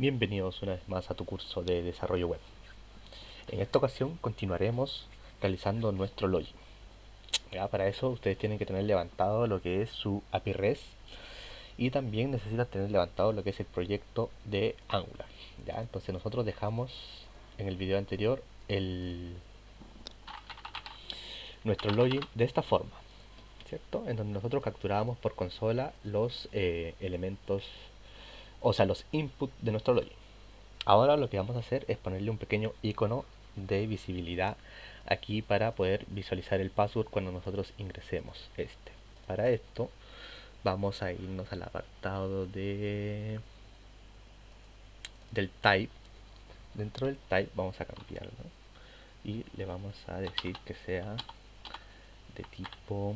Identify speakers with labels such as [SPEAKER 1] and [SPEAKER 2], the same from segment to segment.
[SPEAKER 1] Bienvenidos una vez más a tu curso de desarrollo web. En esta ocasión continuaremos realizando nuestro login. ¿Ya? Para eso ustedes tienen que tener levantado lo que es su API REST y también necesitan tener levantado lo que es el proyecto de Angular. ¿Ya? Entonces nosotros dejamos en el video anterior nuestro login de esta forma, ¿cierto? En donde nosotros capturábamos por consola los elementos, o sea, los inputs de nuestro login. Ahora lo que vamos a hacer es ponerle un pequeño icono de visibilidad aquí para poder visualizar el password cuando nosotros ingresemos este. Para esto vamos a irnos al apartado del type. Dentro del type vamos a cambiarlo y le vamos a decir que sea de tipo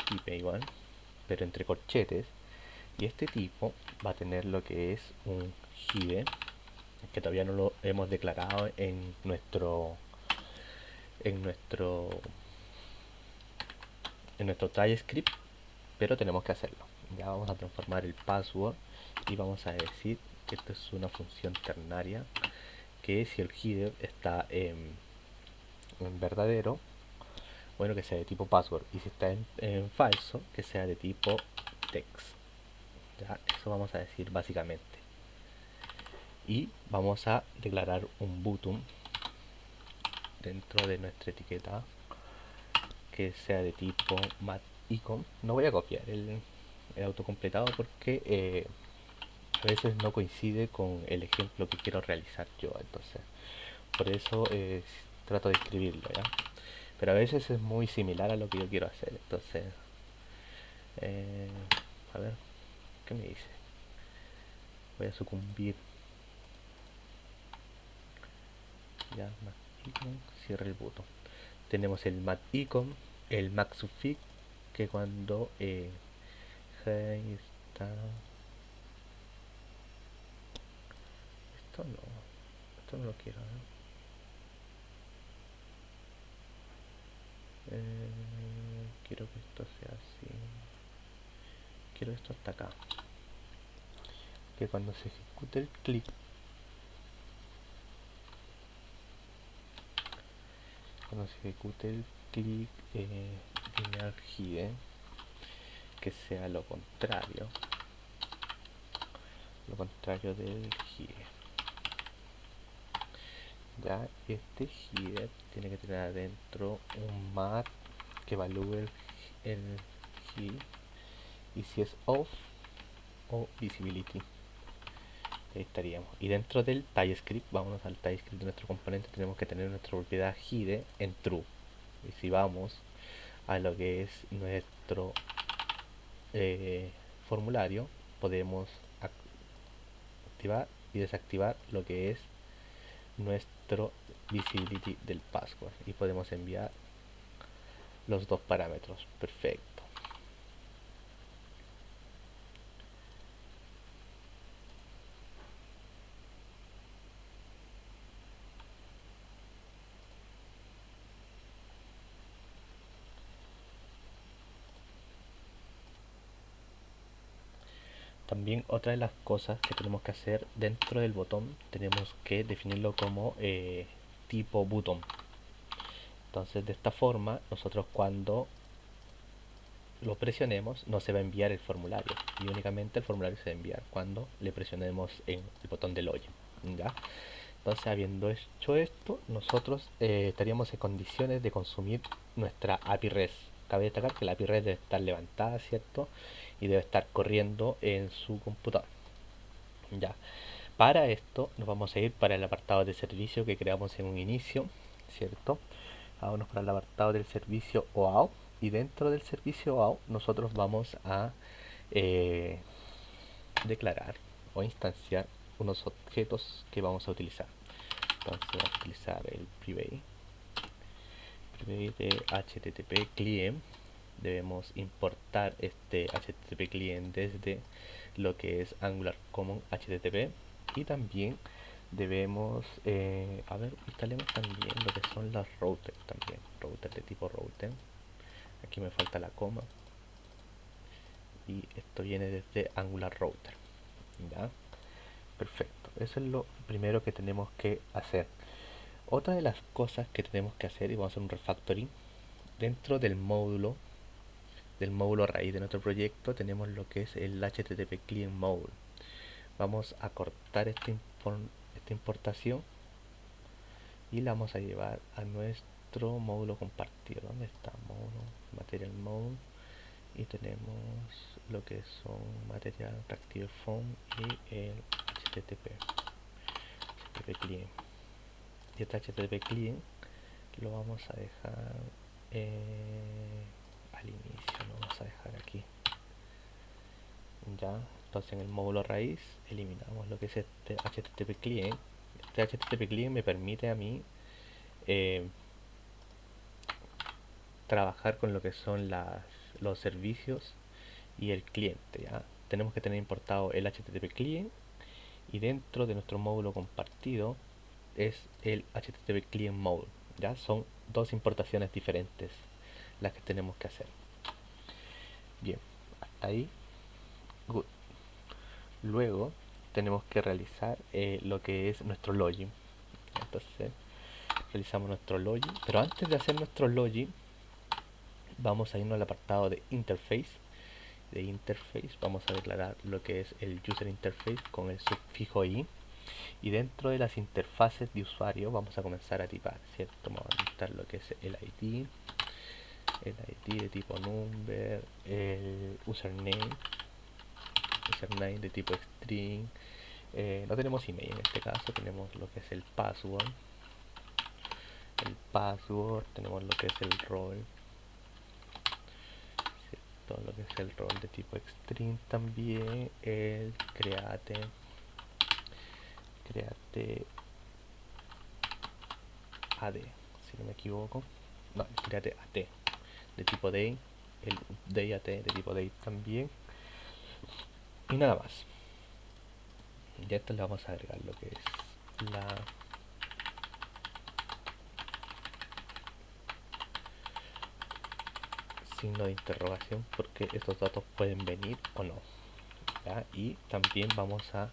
[SPEAKER 1] type igual, pero entre corchetes, y este tipo va a tener lo que es un hide, que todavía no lo hemos declarado en nuestro en nuestro TypeScript, pero tenemos que hacerlo. Ya vamos a transformar el password y vamos a decir que esto es una función ternaria, que si el header está en verdadero, bueno, que sea de tipo password, y si está en falso, que sea de tipo text. Ya, eso vamos a decir básicamente. Y vamos a declarar un button dentro de nuestra etiqueta que sea de tipo matIcon. No voy a copiar el autocompletado porque a veces no coincide con el ejemplo que quiero realizar yo, entonces por eso trato de escribirlo, ¿ya? Pero a veces es muy similar a lo que yo quiero hacer, entonces eh, a ver, ¿qué me dice? Voy a sucumbir. Ya, matIcon, cierra el botón. Tenemos el matIcon, el maxsuffix, que cuando ahí está. Esto no lo quiero, ¿no? Quiero que esto sea así. Quiero esto hasta acá. Que cuando se ejecute el clic, cuando se ejecute el clic linear hide, que sea lo contrario del hide. Ya, este hide tiene que tener adentro un mat que evalúe el hide, y si es off o visibility. Ahí estaríamos. Y dentro del TypeScript, vámonos al TypeScript de nuestro componente, tenemos que tener nuestra propiedad hide en true. Y si vamos a lo que es nuestro formulario, podemos activar y desactivar lo que es nuestro visibility del password y podemos enviar los dos parámetros. Perfecto. También otra de las cosas que tenemos que hacer dentro del botón, tenemos que definirlo como tipo botón. Entonces de esta forma nosotros cuando lo presionemos no se va a enviar el formulario, y únicamente el formulario se va a enviar cuando le presionemos en el botón de login, ¿ya? Entonces, habiendo hecho esto, nosotros estaríamos en condiciones de consumir nuestra API REST. Cabe destacar que la API REST debe estar levantada, ¿cierto? Y debe estar corriendo en su computador. Ya. Para esto nos vamos a ir para el apartado de servicio que creamos en un inicio, ¿cierto? Vámonos para el apartado del servicio OAuth, y dentro del servicio OAuth nosotros vamos a eh, declarar o instanciar unos objetos que vamos a utilizar. Entonces vamos a utilizar el private de HTTP client. Debemos importar este HTTP client desde lo que es Angular Common HTTP, y también debemos a ver, instalemos también lo que son las routers, también routers de tipo router. Aquí me falta la coma y esto viene desde Angular Router. ¿Ya? Perfecto, eso es lo primero que tenemos que hacer. Otra de las cosas que tenemos que hacer, y vamos a hacer un refactoring, dentro del módulo raíz de nuestro proyecto, tenemos lo que es el HTTP Client Module. Vamos a cortar esta importación y la vamos a llevar a nuestro módulo compartido. ¿Dónde está? Módulo, Material Mode, y tenemos lo que son Material Reactive Form y el HTTP Client. Y este HTTP Client lo vamos a dejar al inicio, lo vamos a dejar aquí. Ya, entonces en el módulo raíz eliminamos lo que es este HTTP Client. Este HTTP Client me permite a mí eh, trabajar con lo que son los servicios y el cliente. ¿Ya? Tenemos que tener importado el HTTP Client, y dentro de nuestro módulo compartido es el HTTP Client Module. ¿Ya? Son dos importaciones diferentes las que tenemos que hacer. Bien, hasta ahí, good. Luego tenemos que realizar lo que es nuestro login. Entonces realizamos nuestro login, pero antes de hacer nuestro login vamos a irnos al apartado de interface. De interface vamos a declarar lo que es el user interface con el sufijo i, y dentro de las interfaces de usuario vamos a comenzar a tipar, ¿cierto? Vamos a dictar lo que es el ID de tipo number, el username de tipo string. No tenemos email en este caso, tenemos lo que es el password, tenemos lo que es el rol, ¿cierto? Lo que es el rol de tipo string también, el create ad, si no me equivoco, no, create at de tipo day, el day at de tipo day también, y nada más. Ya esto le vamos a agregar lo que es la signo de interrogación, porque estos datos pueden venir o no. ¿Ya? Y también vamos a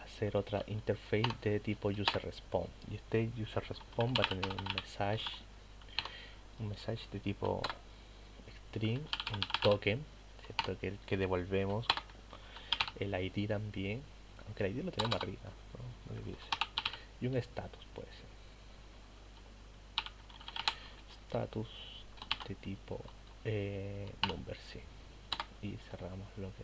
[SPEAKER 1] hacer otra interface de tipo user response, y este user response va a tener un message de tipo string, un token, ¿cierto? Que devolvemos el ID también, aunque el ID lo tenemos arriba, ¿no? Y un status puede ser status de tipo number, sí. Y cerramos lo que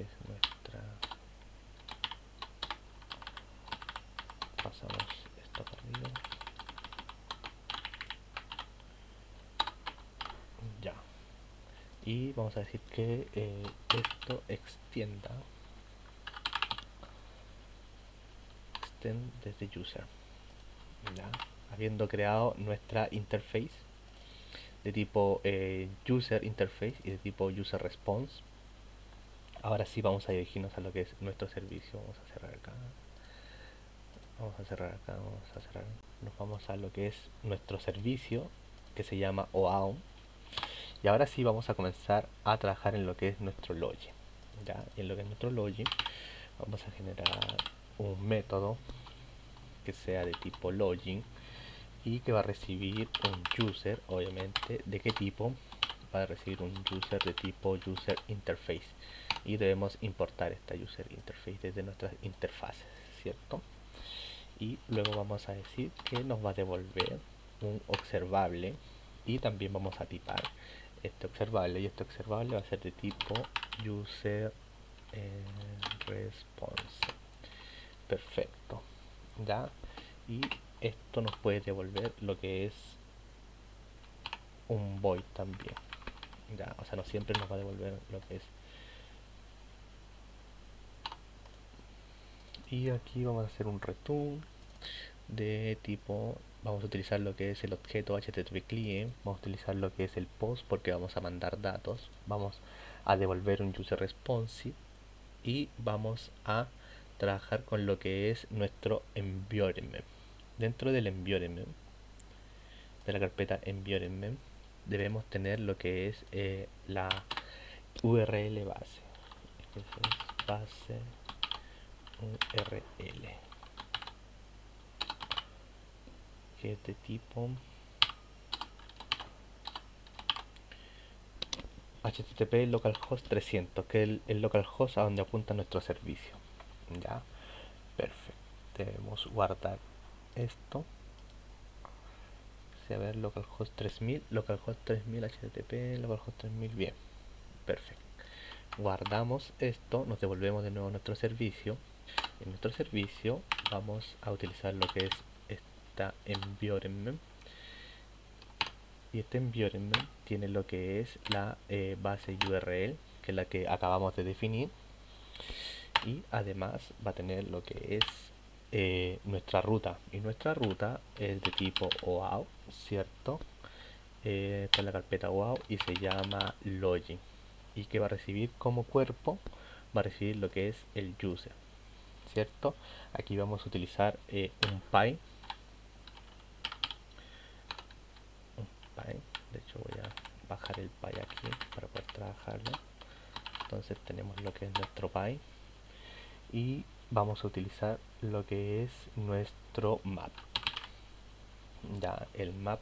[SPEAKER 1] es nuestra, pasamos esto por arriba, ya, y vamos a decir que esto extend desde user, ya, habiendo creado nuestra interface de tipo user interface y de tipo user response. Ahora sí vamos a dirigirnos a lo que es nuestro servicio. Vamos a cerrar acá, nos vamos a lo que es nuestro servicio, que se llama OAuth. Y ahora sí vamos a comenzar a trabajar en lo que es nuestro login. ¿Ya? Y en lo que es nuestro login vamos a generar un método que sea de tipo login y que va a recibir un user, obviamente. ¿De qué tipo? Va a recibir un user de tipo user interface, y debemos importar esta user interface desde nuestras interfaces, ¿cierto? Y luego vamos a decir que nos va a devolver un observable, y también vamos a tipar este observable, y este observable va a ser de tipo user response. Perfecto, ya. Y esto nos puede devolver lo que es un void también, ya. O sea, no siempre nos va a devolver lo que es. Y aquí vamos a hacer un return de tipo, vamos a utilizar lo que es el objeto HTTP client, vamos a utilizar lo que es el post porque vamos a mandar datos, vamos a devolver un user responsive, y vamos a trabajar con lo que es nuestro environment, dentro del environment, de la carpeta environment, debemos tener lo que es la URL base. Eso es base URL, que es de tipo HTTP localhost 300, que es el localhost a donde apunta nuestro servicio. Ya, perfecto. Debemos guardar esto. A ver, localhost 3000, localhost 3000 HTTP, localhost 3000, bien, perfecto. Guardamos esto, nos devolvemos de nuevo a nuestro servicio. En nuestro servicio vamos a utilizar lo que es esta environment, y este environment tiene lo que es la base URL, que es la que acabamos de definir, y además va a tener lo que es nuestra ruta, y nuestra ruta es de tipo OAuth, ¿cierto? Con la carpeta OAuth y se llama login, y que va a recibir como cuerpo, va a recibir lo que es el user, ¿cierto? Aquí vamos a utilizar un py. De hecho voy a bajar el py aquí para poder trabajarlo. Entonces tenemos lo que es nuestro py y vamos a utilizar lo que es nuestro map. Ya, el map,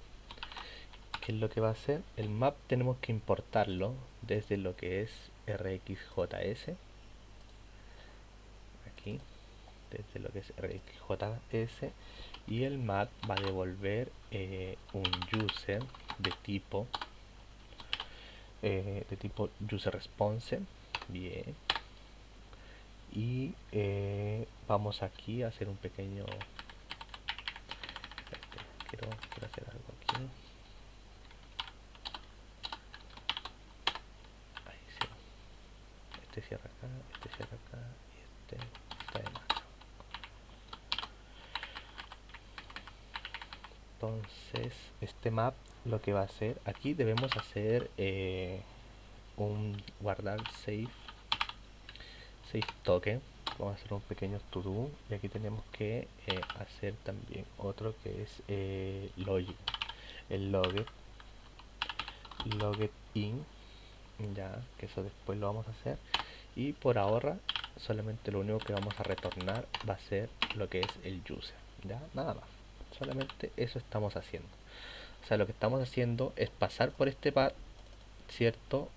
[SPEAKER 1] ¿qué es lo que va a hacer? El map tenemos que importarlo desde lo que es RxJS, aquí, desde lo que es RxJS, y el map va a devolver un user de tipo user response. Bien, y vamos aquí a hacer un pequeño, quiero hacer algo aquí. Ahí sí. Este cierra acá, este cierra acá y este está de más. Entonces este map lo que va a hacer, aquí debemos hacer un guardar save token. Vamos a hacer un pequeño to do, y aquí tenemos que hacer también otro que es login, el logged in, ya que eso después lo vamos a hacer, y por ahora solamente lo único que vamos a retornar va a ser lo que es el user, ya, nada más, solamente eso estamos haciendo. O sea, lo que estamos haciendo es pasar por este path, ¿cierto?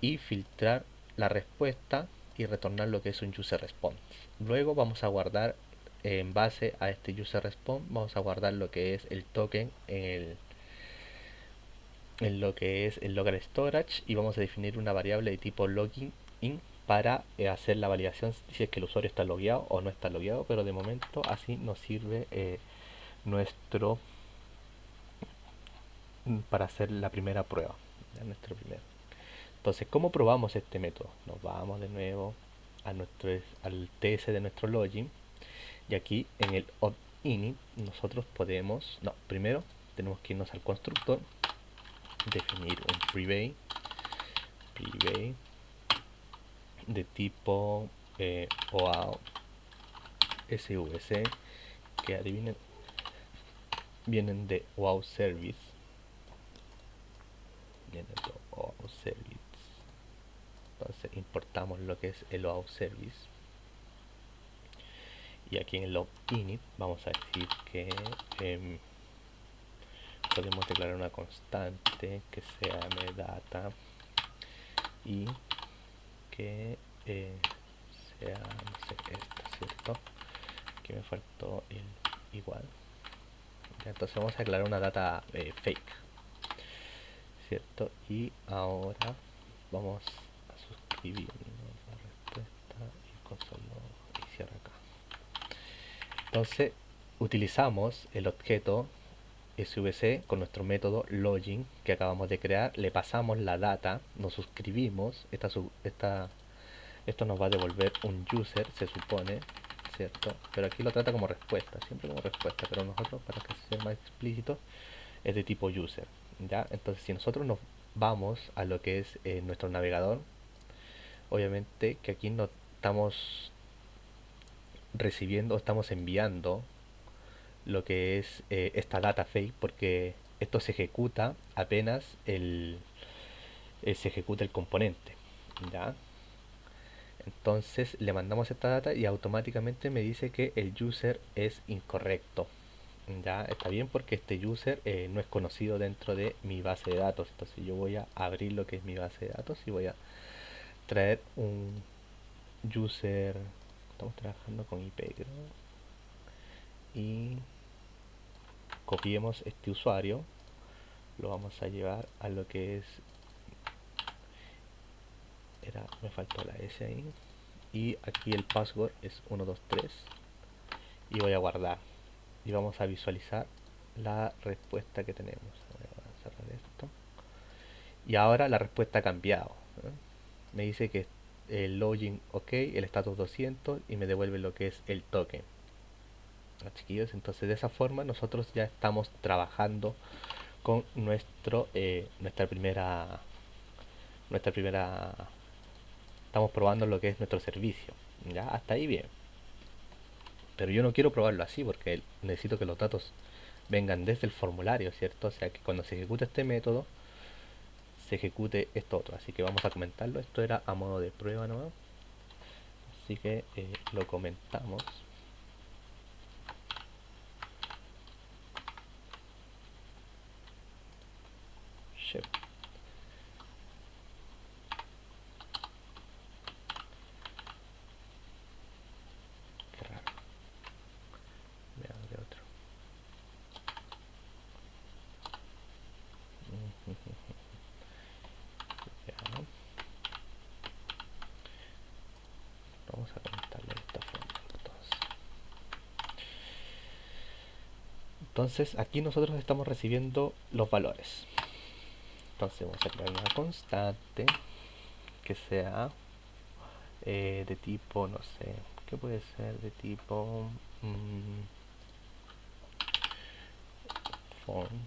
[SPEAKER 1] Y filtrar la respuesta y retornar lo que es un user response. Luego vamos a guardar, en base a este user response, vamos a guardar lo que es el token en lo que es el local storage, y vamos a definir una variable de tipo login in para hacer la validación si es que el usuario está logueado o no está logueado, pero de momento así nos sirve nuestro para hacer la primera prueba, ¿ya? Nuestro primer. Entonces, ¿cómo probamos este método? Nos vamos de nuevo a al TS de nuestro login, y aquí en el init nosotros podemos, no, primero tenemos que irnos al constructor, definir un private de tipo OAuth SVC, que adivinen, vienen de OAuth Service, entonces importamos lo que es el OAuth Service, y aquí en el log init vamos a decir que podemos declarar una constante que sea mdata y que sea, no sé, esta, ¿cierto? Que me faltó el igual. Ya, entonces vamos a declarar una data fake, ¿cierto? Y ahora vamos a suscribir la respuesta y console y cierra acá. Entonces utilizamos el objeto SVC con nuestro método login que acabamos de crear, le pasamos la data, nos suscribimos, esto nos va a devolver un user, se supone, ¿cierto? Pero aquí lo trata como respuesta, siempre como respuesta, pero nosotros, para que sea más explícito, es de tipo user, ¿ya? Entonces si nosotros nos vamos a lo que es nuestro navegador, obviamente que aquí no estamos recibiendo, estamos enviando lo que es esta data fake, porque esto se ejecuta apenas se ejecuta el componente, ¿ya? Entonces le mandamos esta data y automáticamente me dice que el user es incorrecto. Ya está bien porque este user no es conocido dentro de mi base de datos. Entonces yo voy a abrir lo que es mi base de datos y voy a traer un user. Estamos trabajando con IP, creo. Y copiemos este usuario. Lo vamos a llevar a lo que es. Me faltó la S ahí. Y aquí el password es 123. Y voy a guardar. Y vamos a visualizar la respuesta que tenemos. Voy a cerrar esto. Y ahora la respuesta ha cambiado. ¿Eh? Me dice que el login ok, el status 200 y me devuelve lo que es el token. Chiquillos, entonces de esa forma nosotros ya estamos trabajando con nuestra primera, estamos probando lo que es nuestro servicio. Ya, hasta ahí bien. Pero yo no quiero probarlo así porque necesito que los datos vengan desde el formulario, ¿cierto? O sea que cuando se ejecute este método, se ejecute esto otro. Así que vamos a comentarlo. Esto era a modo de prueba nomás. Así que lo comentamos. Shep. Qué raro. Veamos de otro. Ya. Vamos a comentarlo de esta forma. Entonces aquí nosotros estamos recibiendo los valores. Entonces vamos a crear una constante que sea de tipo, no sé, ¿qué puede ser? De tipo form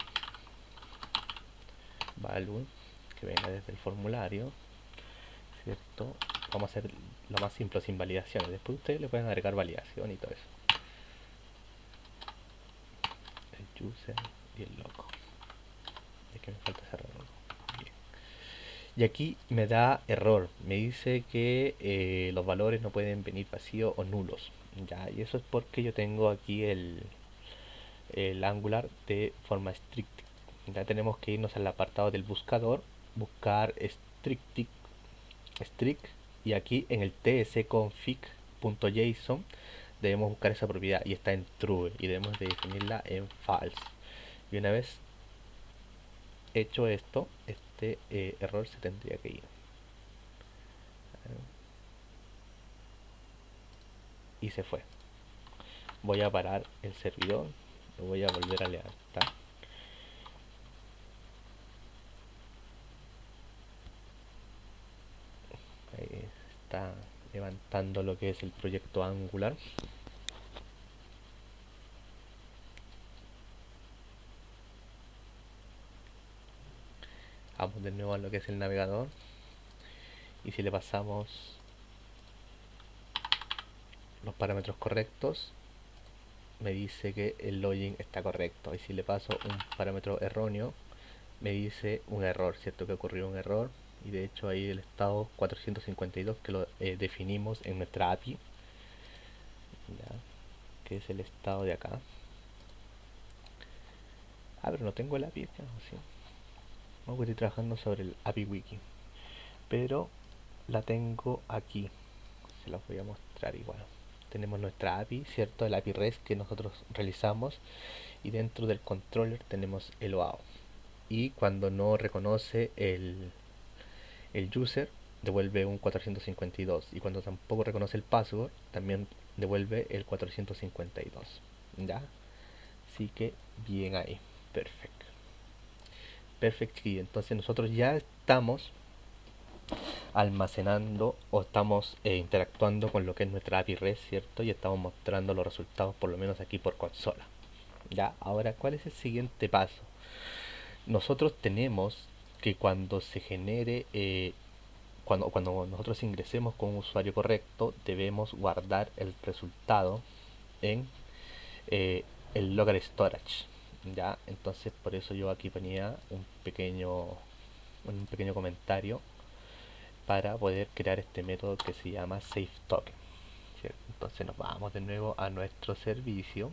[SPEAKER 1] value, que venga desde el formulario, ¿cierto? Vamos a hacer lo más simple, sin validaciones. Después ustedes le pueden agregar validación y todo eso. El user y el loco. Es que me falta cerrar uno. Y aquí me da error, me dice que los valores no pueden venir vacíos o nulos. Ya, y eso es porque yo tengo aquí el Angular de forma estricta. Ya tenemos que irnos al apartado del buscador, buscar strict, y aquí en el tsconfig.json debemos buscar esa propiedad y está en true y debemos de definirla en false. Y una vez hecho esto, este error se tendría que ir. Y se fue. Voy a parar el servidor, lo voy a volver a levantar. Ahí está levantando lo que es el proyecto Angular. Vamos de nuevo a lo que es el navegador. Y si le pasamos los parámetros correctos, me dice que el login está correcto. Y si le paso un parámetro erróneo, me dice un error, ¿cierto? Que ocurrió un error. Y de hecho ahí el estado 452 que lo definimos en nuestra API, ¿ya? Que es el estado de acá. Pero no tengo el API acá, ¿sí? No, estoy trabajando sobre el API Wiki. Pero la tengo aquí. Se las voy a mostrar igual. Tenemos nuestra API, ¿cierto? El API REST que nosotros realizamos. Y dentro del controller tenemos el OAuth. Y cuando no reconoce el user, devuelve un 452. Y cuando tampoco reconoce el password, también devuelve el 452. ¿Ya? Así que bien ahí. Perfecto. Perfecto. Y entonces nosotros ya estamos almacenando o estamos interactuando con lo que es nuestra API REST, ¿cierto? Y estamos mostrando los resultados por lo menos aquí por consola. Ya, ahora, ¿cuál es el siguiente paso? Nosotros tenemos que cuando se genere, cuando nosotros ingresemos con un usuario correcto, debemos guardar el resultado en el local storage. Ya, entonces por eso yo aquí ponía un pequeño comentario para poder crear este método que se llama SafeToken, ¿cierto? Entonces nos vamos de nuevo a nuestro servicio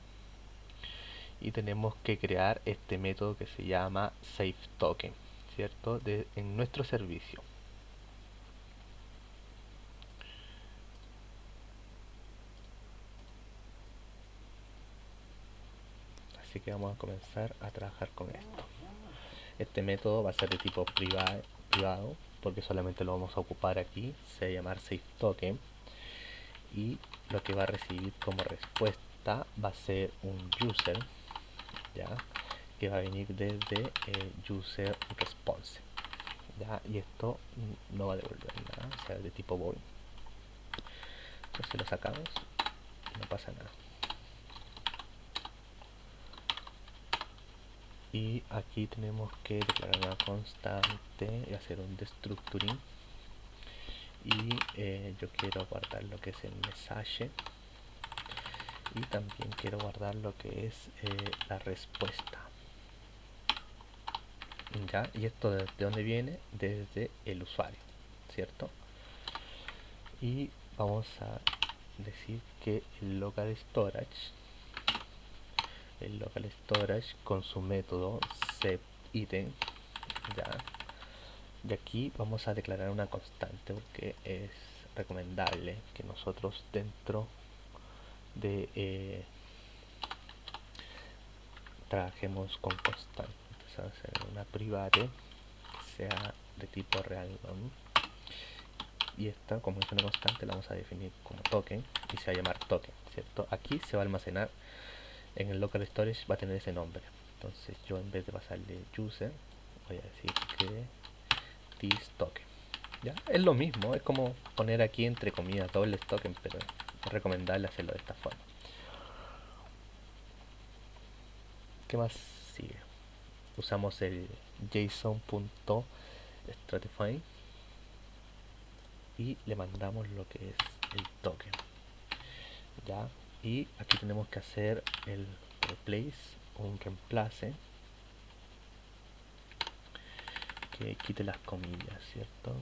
[SPEAKER 1] y tenemos que crear este método que se llama SafeToken, ¿cierto? En nuestro servicio. Así que vamos a comenzar a trabajar con esto. Este método va a ser de tipo privado porque solamente lo vamos a ocupar aquí. Se va a llamar SafeToken y lo que va a recibir como respuesta va a ser un user, ¿ya? Que va a venir desde user response, ¿ya? Y esto no va a devolver nada, o sea, de tipo void. Entonces lo sacamos y no pasa nada. Y aquí tenemos que declarar una constante y hacer un destructuring. Y yo quiero guardar lo que es el mensaje y también quiero guardar lo que es la respuesta, ¿ya? Y esto de dónde viene, desde el usuario, ¿cierto? Y vamos a decir que el local storage con su método setItem, ¿ya? Y aquí vamos a declarar una constante porque es recomendable que nosotros dentro de trabajemos con constante. Entonces vamos a hacer una private que sea de tipo random y esta, como es una constante, la vamos a definir como token y se va a llamar token, ¿cierto? Aquí se va a almacenar en el local storage, va a tener ese nombre. Entonces yo, en vez de pasarle user, voy a decir que this token, ya es lo mismo, es como poner aquí entre comillas doble token, pero es recomendable hacerlo de esta forma. ¿Qué más sigue? Usamos el json.stratify y le mandamos lo que es el token, ya. Y aquí tenemos que hacer el replace o un reemplace que quite las comillas, ¿cierto?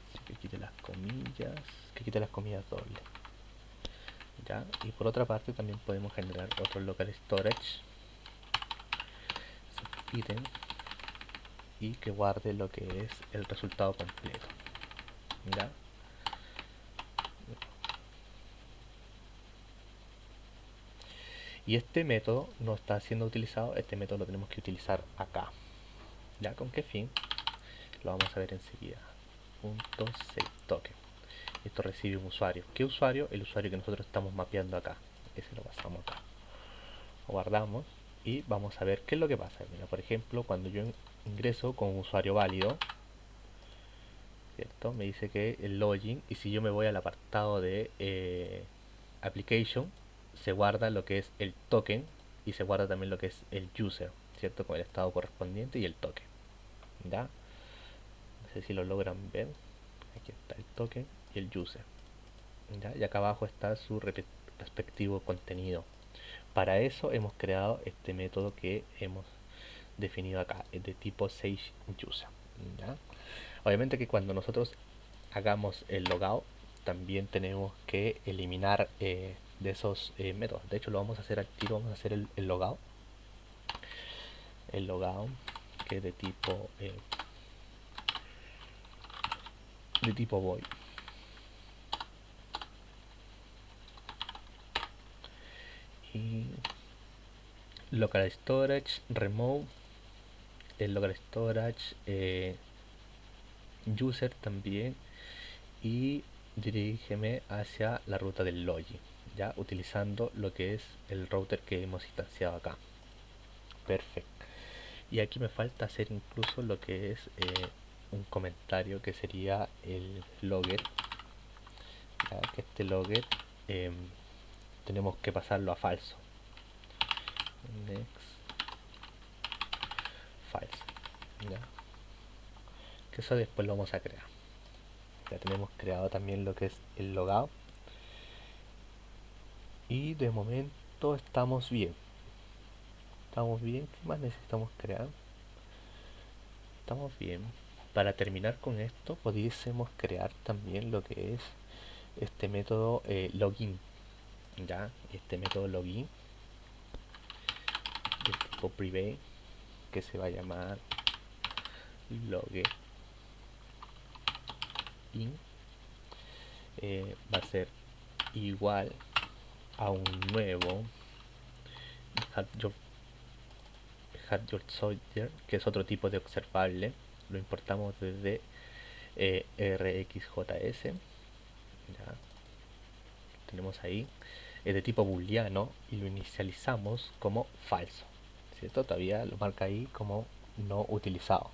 [SPEAKER 1] Así que quite las comillas, que quite las comillas dobles, ya. Y por otra parte también podemos generar otro local storage item y que guarde lo que es el resultado completo, ya. Y este método no está siendo utilizado, este método lo tenemos que utilizar acá, ya. ¿Con qué fin? Lo vamos a ver enseguida. Punto setToken. Esto recibe un usuario. ¿Qué usuario? El usuario que nosotros estamos mapeando acá. Ese lo pasamos acá. Lo guardamos y vamos a ver qué es lo que pasa. Mira, por ejemplo, cuando yo ingreso con un usuario válido, ¿cierto? Me dice que el login, y si yo me voy al apartado de application, se guarda lo que es el token y se guarda también lo que es el user, ¿cierto? Con el estado correspondiente y el token, ¿ya? No sé si lo logran ver. Aquí está el token y el user, ¿ya? Y acá abajo está su respectivo contenido. Para eso hemos creado este método que hemos definido acá, es de tipo SageUser, ¿ya? Obviamente que cuando nosotros hagamos el logout también tenemos que eliminar de esos métodos. De hecho lo vamos a hacer al tiro, vamos a hacer el logout, que es de tipo void, y local storage remove el local storage user también, y dirígeme hacia la ruta del login, ya utilizando lo que es el router que hemos instanciado acá. Perfecto. Y aquí me falta hacer incluso lo que es un comentario que sería el logger, ya que este logger eh, tenemos que pasarlo a falso. Next false, ¿ya? Que eso después lo vamos a crear. Ya tenemos creado también lo que es el logout y de momento estamos bien. Estamos bien. ¿Qué más necesitamos crear? Estamos bien. Para terminar con esto, pudiésemos crear también lo que es este método login. Ya, este método login de tipo private que se va a llamar login va a ser igual a un nuevo Hard Soldier, que es otro tipo de observable. Lo importamos desde RxJS. Ya tenemos ahí. Es de tipo booleano y lo inicializamos como falso, ¿cierto? Todavía lo marca ahí como no utilizado.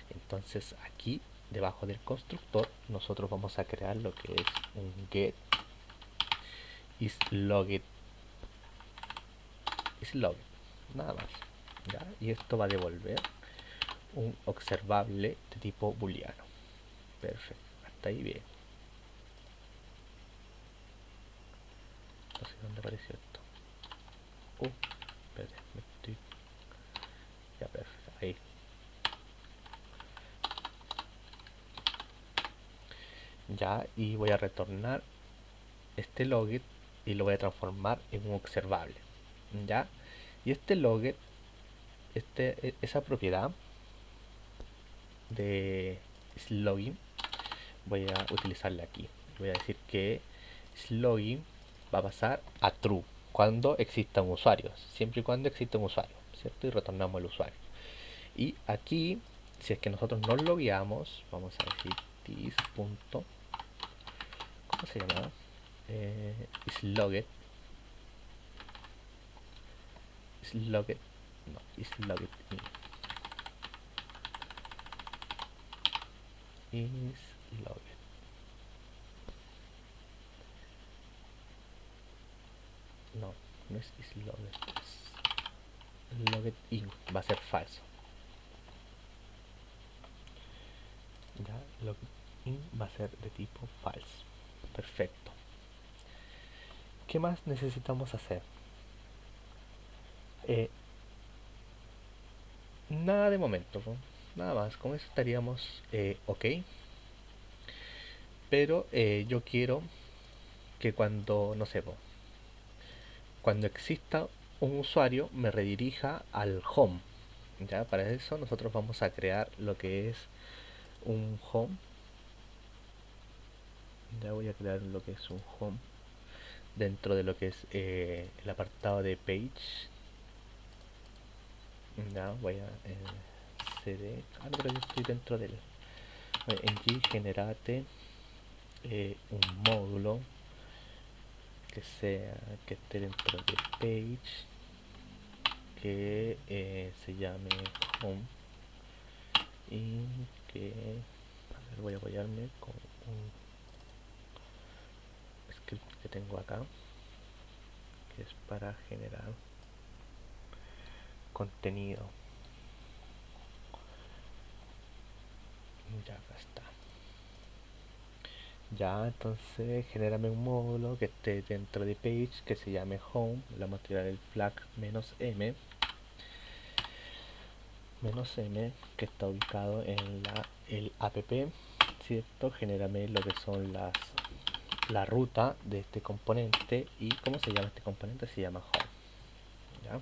[SPEAKER 1] Entonces aquí debajo del constructor nosotros vamos a crear lo que es un get isLogged, nada más, ¿ya? Y esto va a devolver un observable de tipo booleano. Perfecto, hasta ahí bien. No sé dónde apareció esto. Espérate, me estoy... Ya, perfecto, ahí. Ya, y voy a retornar este logget y lo voy a transformar en un observable. Ya, y este logget, esa propiedad de login, voy a utilizarla aquí. Voy a decir que login va a pasar a true cuando exista un usuario, siempre y cuando exista un usuario, ¿cierto? Y retornamos el usuario. Y aquí, si es que nosotros no logueamos, vamos a decir this. ¿Cómo se llama? Islogged. Islogged. No, islogged in. Islogged. No, no es islogged. Es logged in. Va a ser falso. Ya, logged in va a ser de tipo falso. Perfecto. ¿Qué más necesitamos hacer? Eh, Nada de momento, ¿no? Nada más. Con eso estaríamos ok. Pero yo quiero que cuando, no sé, cuando exista un usuario me redirija al home. Ya, para eso nosotros vamos a crear lo que es un home. Ya voy a crear lo que es un home dentro de lo que es el apartado de page. Ya voy a cd. Ah, no, pero yo estoy dentro del en G generate un módulo que sea que esté dentro de page, que se llame home y que, a ver, voy a apoyarme con un script que tengo acá, que es para generar contenido. Ya acá está. Ya, entonces genérame un módulo que esté dentro de page, que se llame home. Le vamos a tirar el flag -m, que está ubicado en el app, ¿cierto? Genérame lo que son la ruta de este componente. ¿Y cómo se llama este componente? Se llama home. ¿Ya?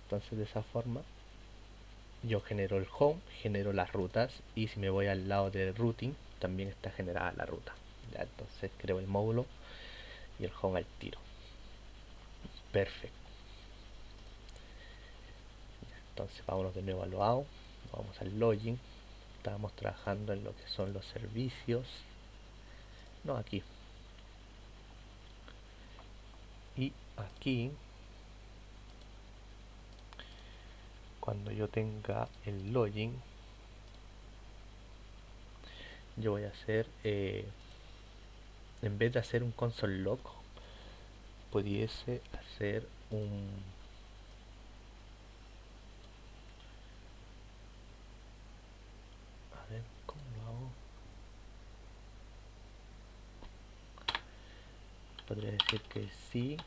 [SPEAKER 1] Entonces de esa forma yo genero el home, genero las rutas, y si me voy al lado de routing también está generada la ruta. ¿Ya? Entonces creo el módulo y el home al tiro. Perfecto. Entonces vámonos de nuevo al logout, vamos al login. Estábamos trabajando en lo que son los servicios. No, aquí. Y aquí, cuando yo tenga el login, yo voy a hacer, en vez de hacer un console log, pudiese hacer un... A ver, ¿cómo lo hago? Podría decir que si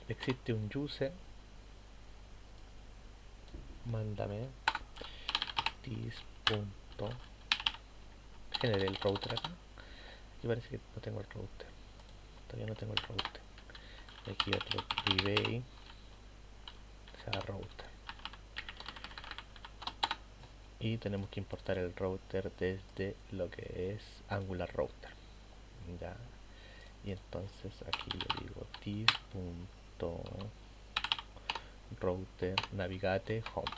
[SPEAKER 1] existe un user mándame this punto, generé el router acá. Aquí parece que no tengo el router, todavía no tengo el router. Aquí otro private, o sea, router, y tenemos que importar el router desde lo que es Angular router, ya. Y entonces aquí le digo this punto router navigate home,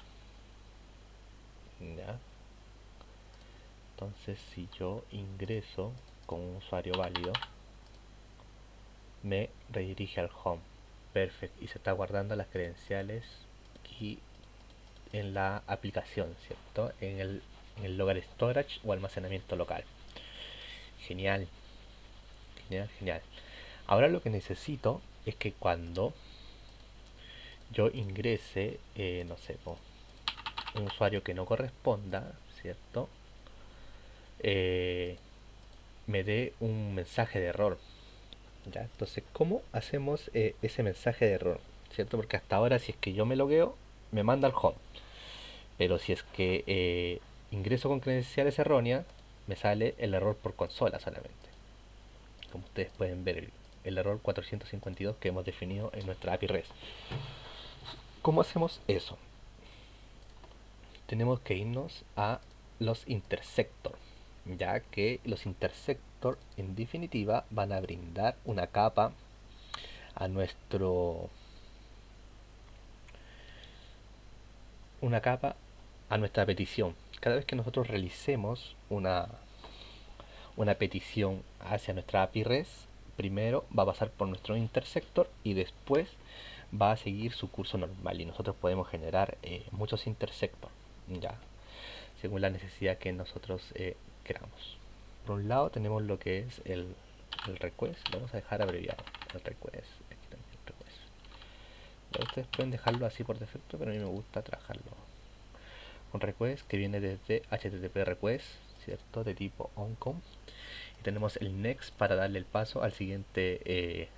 [SPEAKER 1] ya. Entonces si yo ingreso con un usuario válido, me redirige al home. Perfecto. Y se está guardando las credenciales aquí en la aplicación, ¿cierto? En el local storage o almacenamiento local. Genial, genial, genial. Ahora lo que necesito es que cuando yo ingrese, no sé, un usuario que no corresponda, ¿cierto? Eh, me dé un mensaje de error. ¿Ya? Entonces, ¿cómo hacemos ese mensaje de error? ¿Cierto? Porque hasta ahora si es que yo me logueo, me manda al home. Pero si es que ingreso con credenciales erróneas, me sale el error por consola solamente. Como ustedes pueden ver, el error 452 que hemos definido en nuestra API REST. ¿Cómo hacemos eso? Tenemos que irnos a los intersector, ya que los intersector en definitiva van a brindar una capa a nuestro una capa a nuestra petición. Cada vez que nosotros realicemos una petición hacia nuestra API REST, primero va a pasar por nuestro intersector y después va a seguir su curso normal, y nosotros podemos generar muchos intersector, ya, según la necesidad que nosotros queramos. Por un lado tenemos lo que es el request, lo vamos a dejar abreviado, el request, aquí también el request. Ya ustedes pueden dejarlo así por defecto, pero a mí me gusta trabajarlo con request, que viene desde HTTP request, ¿cierto? De tipo oncom. Y tenemos el next para darle el paso al siguiente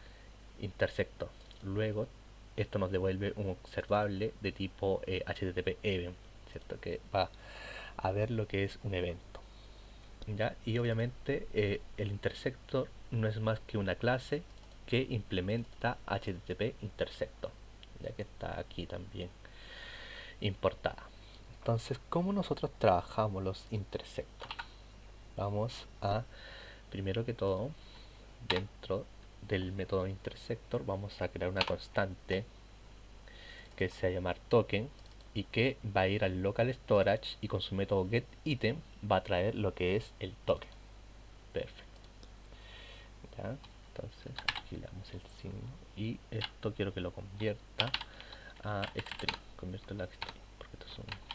[SPEAKER 1] intersector. Luego esto nos devuelve un observable de tipo HTTP event, ¿cierto? Que va a ver lo que es un evento, ¿ya? Y obviamente el intersector no es más que una clase que implementa HTTP intersector, ya que está aquí también importada. Entonces, ¿cómo nosotros trabajamos los intersectors? Vamos a, primero que todo, dentro del método intersector vamos a crear una constante que se va a llamar token, y que va a ir al local storage, y con su método getItem va a traer lo que es el token. Perfecto, ¿ya? Entonces aquí le damos el signo, y esto quiero que lo convierta a string, convierto a string, porque esto es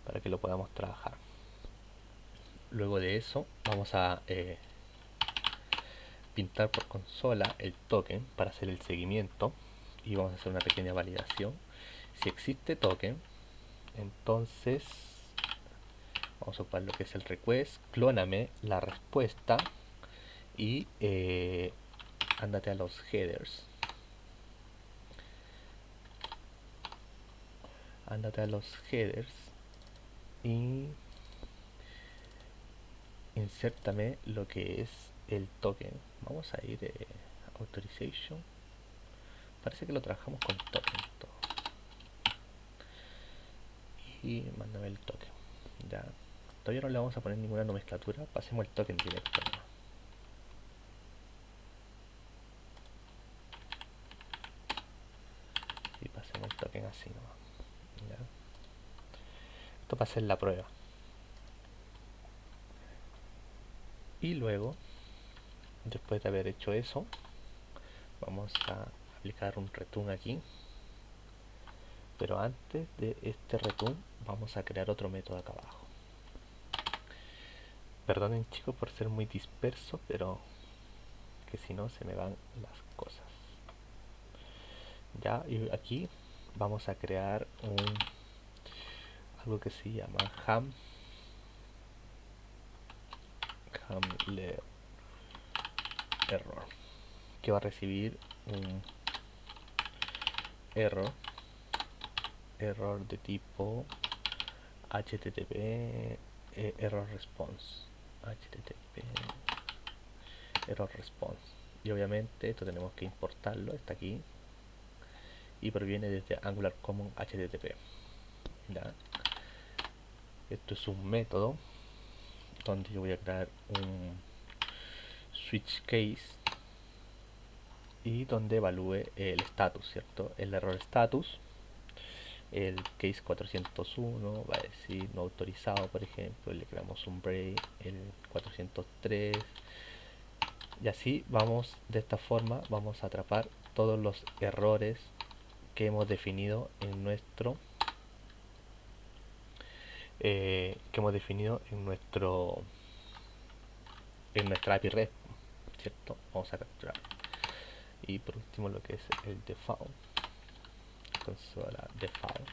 [SPEAKER 1] para que lo podamos trabajar. Luego de eso vamos a pintar por consola el token para hacer el seguimiento, y vamos a hacer una pequeña validación. Si existe token, entonces vamos a ocupar lo que es el request, clóname la respuesta y ándate a los headers. Ándate a los headers y insértame lo que es el token. Vamos a ir a authorization. Parece que lo trabajamos con token todo. Y mándame el token. Ya. Todavía no le vamos a poner ninguna nomenclatura. Pasemos el token directo, ¿no? Y pasemos el token así nomás. ¿Ya? Esto va a ser la prueba. Y luego, después de haber hecho eso, vamos a aplicar un return aquí. Pero antes de este return vamos a crear otro método acá abajo. Perdonen chicos por ser muy disperso, pero que si no se me van las cosas. Ya, y aquí vamos a crear algo que se llama handler error, que va a recibir un error error de tipo HTTP error response. HTTP error response. Y obviamente esto tenemos que importarlo, está aquí. Y proviene desde Angular Common HTTP. ¿Ya? Esto es un método donde yo voy a crear un switch case y donde evalúe el status, ¿cierto? El error status, el case 401 va a decir no autorizado, por ejemplo, le creamos un break, el 403, y así vamos, de esta forma vamos a atrapar todos los errores que hemos definido en nuestro en nuestra API REST, ¿cierto? Vamos a capturar. Y por último lo que es el default, consola default,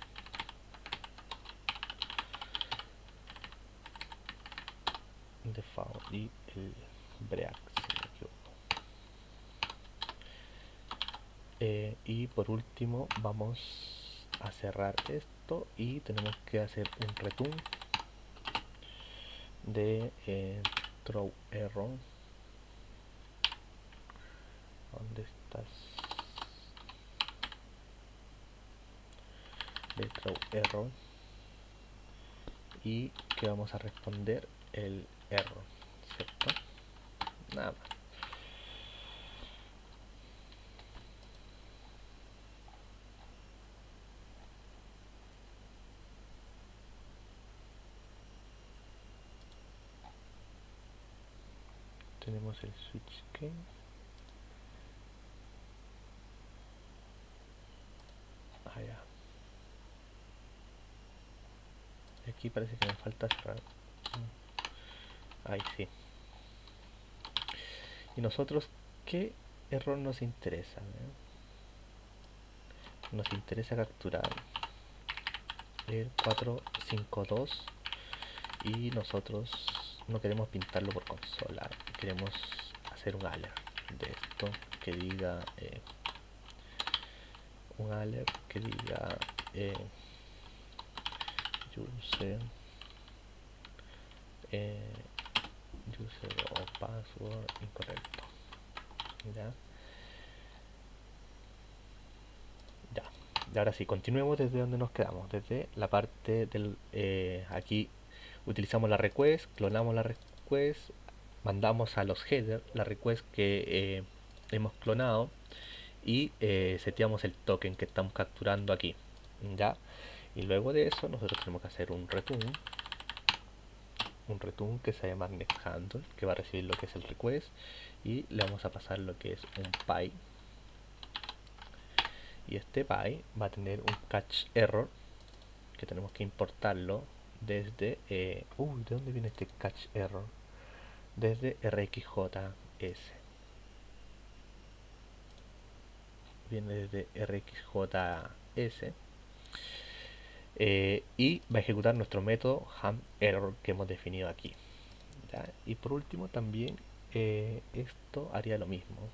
[SPEAKER 1] y el break, si no me equivoco. Y por último vamos a cerrar esto y tenemos que hacer un return de throw error. ¿Dónde estás? De throw error, y que vamos a responder el error, ¿cierto? Nada más. Tenemos el switch case. Ya. Aquí parece que me falta cerrar. Ahí sí. Y nosotros, ¿qué error nos interesa? Nos interesa capturar el 452 y nosotros no queremos pintarlo por consola, queremos hacer un alert de esto que diga un alert que diga user user o password incorrecto. ¿Ya? Ya. Y ahora sí, continuemos desde donde nos quedamos, desde la parte del aquí utilizamos la request, clonamos la request, mandamos a los headers la request que hemos clonado y seteamos el token que estamos capturando aquí, ya. Y luego de eso nosotros tenemos que hacer un return que se llama next handle, que va a recibir lo que es el request y le vamos a pasar lo que es un py, y este py va a tener un catch error que tenemos que importarlo desde ¿de dónde viene este catch error? Desde RxJS, viene desde RxJS, y va a ejecutar nuestro método handError que hemos definido aquí, ¿ya? Y por último también esto haría lo mismo,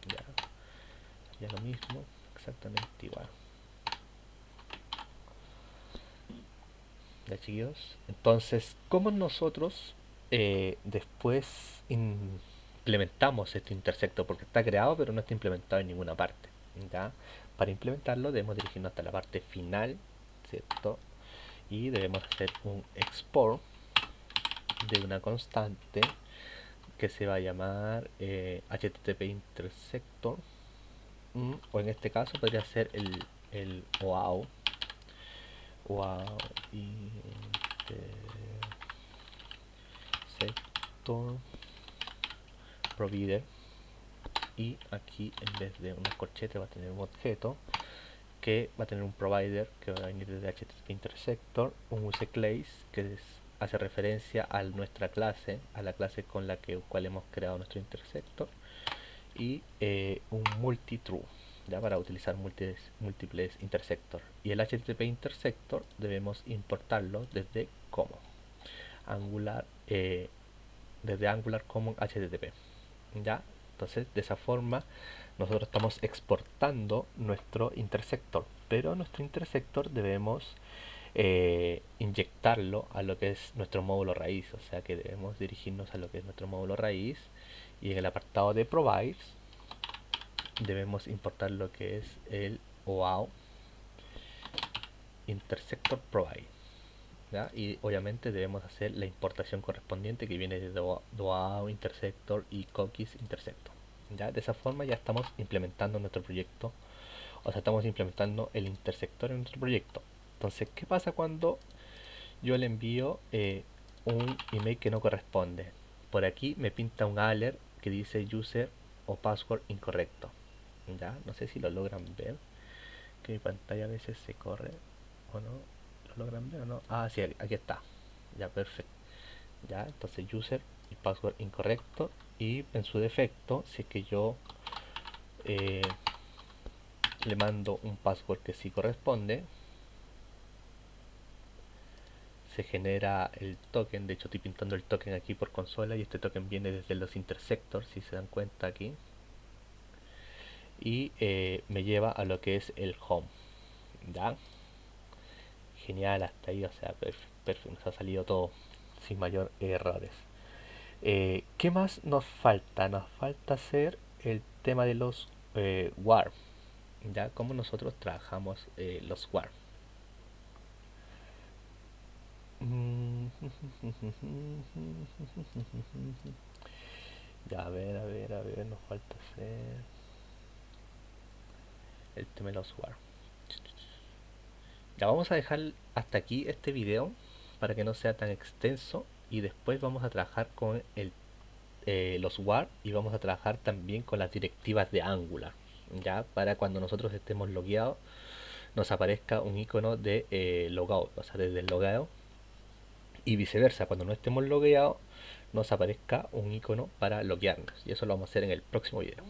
[SPEAKER 1] ¿ya? Haría lo mismo, exactamente igual. ¿Ya, chiquillos? Entonces, ¿cómo nosotros después implementamos este intersecto? Porque está creado pero no está implementado en ninguna parte, ¿ya? Para implementarlo debemos dirigirnos hasta la parte final, ¿cierto? Y debemos hacer un export de una constante que se va a llamar http intersector, o en este caso podría ser el OAU intersector provider, y aquí en vez de una corchete va a tener un objeto que va a tener un provider que va a venir desde http intersector, un useClass que hace referencia a nuestra clase, a la clase con la cual hemos creado nuestro intersector, y un multi-true, ya, para utilizar múltiples intersector. Y el http intersector debemos importarlo desde como Angular, desde Angular Common HTTP, ya. Entonces de esa forma nosotros estamos exportando nuestro intersector, pero nuestro intersector debemos inyectarlo a lo que es nuestro módulo raíz, o sea que debemos dirigirnos a lo que es nuestro módulo raíz, y en el apartado de provides debemos importar lo que es el OAuth intersector provide, ¿ya? Y obviamente debemos hacer la importación correspondiente que viene de OAuth intersector y cookies intersector, ¿ya? De esa forma ya estamos implementando nuestro proyecto, o sea, estamos implementando el intersector en nuestro proyecto. Entonces, ¿qué pasa cuando yo le envío un email que no corresponde? Por aquí me pinta un alert que dice user o password incorrecto, ya no sé si lo logran ver, que mi pantalla a veces se corre o no. ¿Lo logran ver o no? Ah, sí, aquí está. Ya, perfecto. Ya, entonces user y password incorrecto, y en su defecto, si es que yo eh, le mando un password que sí corresponde, se genera el token. De hecho, estoy pintando el token aquí por consola, y este token viene desde los intersectors, si se dan cuenta aquí, y me lleva a lo que es el home. ¿Ya? Genial hasta ahí, o sea, perfecto, nos ha salido todo sin mayor errores. ¿Qué más nos falta? Nos falta hacer el tema de los WAR. ¿Ya? Cómo nosotros trabajamos los WAR. Ya, a ver, nos falta hacer el tema de los WAR. Ya vamos a dejar hasta aquí este video para que no sea tan extenso, y después vamos a trabajar con los WAR, y vamos a trabajar también con las directivas de Angular, ya para cuando nosotros estemos logueados nos aparezca un icono de logout, o sea, desde el logueo, y viceversa, cuando no estemos logueados nos aparezca un icono para loguearnos, y eso lo vamos a hacer en el próximo video.